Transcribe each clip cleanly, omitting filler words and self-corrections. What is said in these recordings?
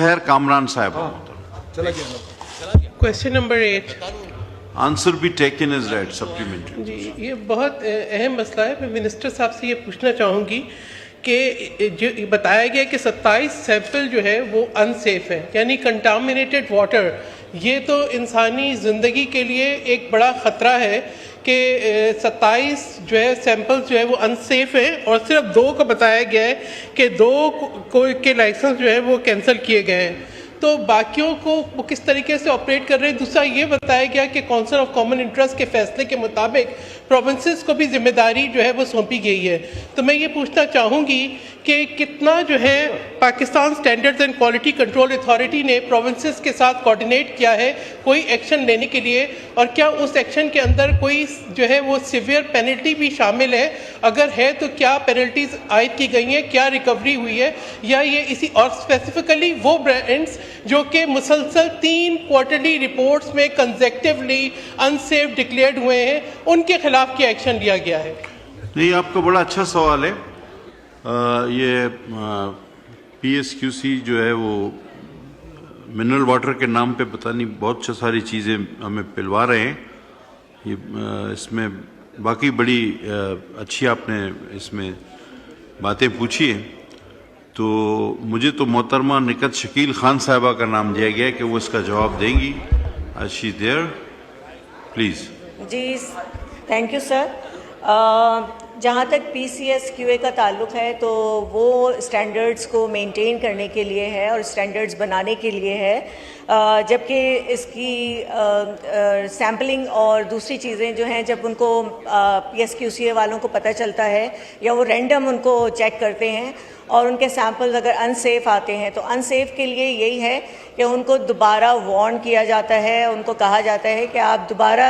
Kamran Sahib. Question number 8 Answer be taken as read, supplementary. जी, ये बहुत अहम मसला है। मैं मिनिस्टर साहब से ये पूछना चाहूँगी कि जो बताया गया कि 27 सैंपल जो है वो अनसेफ है, यानी कंटामिनेटेड वाटर। ये तो इंसानी ज़िंदगी के लिए एक बड़ा ख़तरा है कि 27 जो है सैंपल्स जो है वो अनसेफ हैं, और सिर्फ 2 को बताया गया है कि 2 के लाइसेंस जो है वो कैंसिल किए गए हैं। तो बाकियों को वो किस तरीके से ऑपरेट कर रहे हैं। दूसरा ये बताया गया कि काउंसिल ऑफ कॉमन इंटरेस्ट के फैसले के मुताबिक प्रोविंसेस को भी जिम्मेदारी जो है वो सौंपी गई है। तो मैं ये पूछना चाहूँगी कि कितना जो है Pakistan standards and quality control authority ने प्रोविंसेस के साथ कोऑर्डिनेट किया है कोई एक्शन लेने के लिए, और क्या उस एक्शन के अंदर कोई जो है वो सिवियर पेनल्टी भी शामिल है? अगर है तो क्या पेनल्टीज आयद की गई हैं, क्या रिकवरी हुई है, या ये इसी और स्पेसिफिकली वो ब्रांड्स जो कि मुसलसल 3 क्वार्टरली रिपोर्ट्स में कंसेक्टिवली अनसेफ डिक्लेयर्ड हुए हैं, उनके खिलाफ क्या एक्शन लिया गया है? नहीं, आपका बड़ा अच्छा सवाल है। ये PSQC जो है वो मिनरल वाटर के नाम पे पता नहीं बहुत सारी चीज़ें हमें पिलवा रहे हैं। ये इसमें बाकी बड़ी अच्छी आपने इसमें बातें पूछी हैं। तो मुझे तो मोहतरमा निकत शकील खान साहिबा का नाम दिया गया है कि वो इसका जवाब देंगी। She there, please. जी, थैंक यू सर। जहाँ तक PCSQA का ताल्लुक़ है तो वो स्टैंडर्ड्स को मेंटेन करने के लिए है और स्टैंडर्ड्स बनाने के लिए है, जबकि इसकी सैम्पलिंग और दूसरी चीज़ें जो हैं जब उनको PSQCA वालों को पता चलता है या वो रैंडम उनको चेक करते हैं और उनके सैंपल्स अगर अनसेफ आते हैं तो अनसेफ के लिए यही है कि उनको दोबारा वार्न किया जाता है, उनको कहा जाता है कि आप दोबारा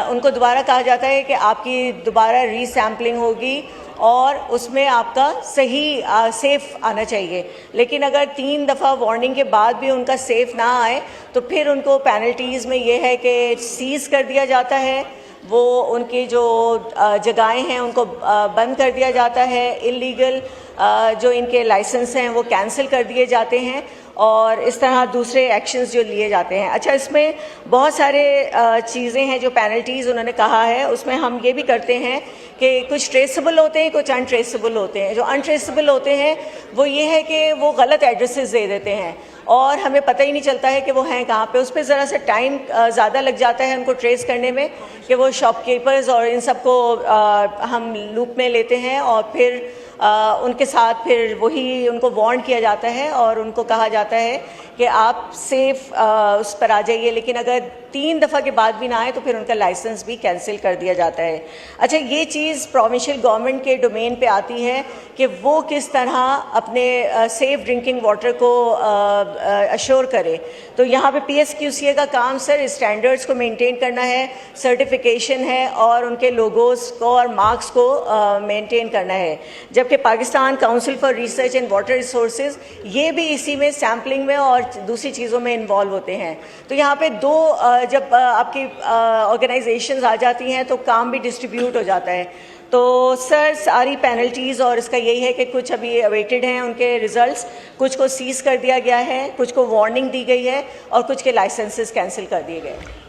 उनको दोबारा कहा जाता है कि आपकी दोबारा रीसैम्पलिंग होगी और उसमें आपका सही सेफ़ आना चाहिए। लेकिन अगर 3 दफ़ा वार्निंग के बाद भी उनका सेफ़ ना आए तो फिर उनको पेनल्टीज़ में ये है कि सीज़ कर दिया जाता है, वो उनकी जो जगहें हैं उनको बंद कर दिया जाता है, इलीगल जो इनके लाइसेंस हैं वो कैंसिल कर दिए जाते हैं, और इस तरह दूसरे एक्शंस जो लिए जाते हैं। अच्छा, इसमें बहुत सारे चीज़ें हैं जो पेनल्टीज़ उन्होंने कहा है, उसमें हम ये भी करते हैं कि कुछ ट्रेसेबल होते हैं, कुछ अनट्रेसेबल होते हैं। जो अनट्रेसेबल होते हैं वो ये है कि वो गलत एड्रेसेस दे देते हैं और हमें पता ही नहीं चलता है कि वो हैं कहाँ पे। उस पर ज़रा सा टाइम ज़्यादा लग जाता है उनको ट्रेस करने में, कि वो शॉपकीपर्स और इन सबको हम लूप में लेते हैं और फिर उनके साथ फिर वही उनको वार्न किया जाता है और उनको कहा जाता है कि आप सेफ उस पर आ जाइए। लेकिन अगर 3 दफ़ा के बाद भी ना आए तो फिर उनका लाइसेंस भी कैंसिल कर दिया जाता है। अच्छा, ये चीज़ प्रोविंशियल गवर्नमेंट के डोमेन पे आती है कि वो किस तरह अपने सेफ ड्रिंकिंग वाटर को अश्योर करे। तो यहाँ पे PSQCA का काम सर स्टैंडर्ड्स को मेंटेन करना है, सर्टिफिकेशन है और उनके लोगोस को और मार्क्स को मेंटेन करना है। जबकि Pakistan council for research and water resources ये भी इसी में सैम्पलिंग में और दूसरी चीज़ों में इन्वॉल्व होते हैं। तो यहाँ पे 2 जब आपकी ऑर्गेनाइजेशंस आ जाती हैं तो काम भी डिस्ट्रीब्यूट हो जाता है। तो सर सारी पेनल्टीज़ और इसका यही है कि कुछ अभी अवेटेड हैं उनके रिजल्ट्स, कुछ को सीज कर दिया गया है, कुछ को वार्निंग दी गई है और कुछ के लाइसेंसेस कैंसिल कर दिए गए हैं।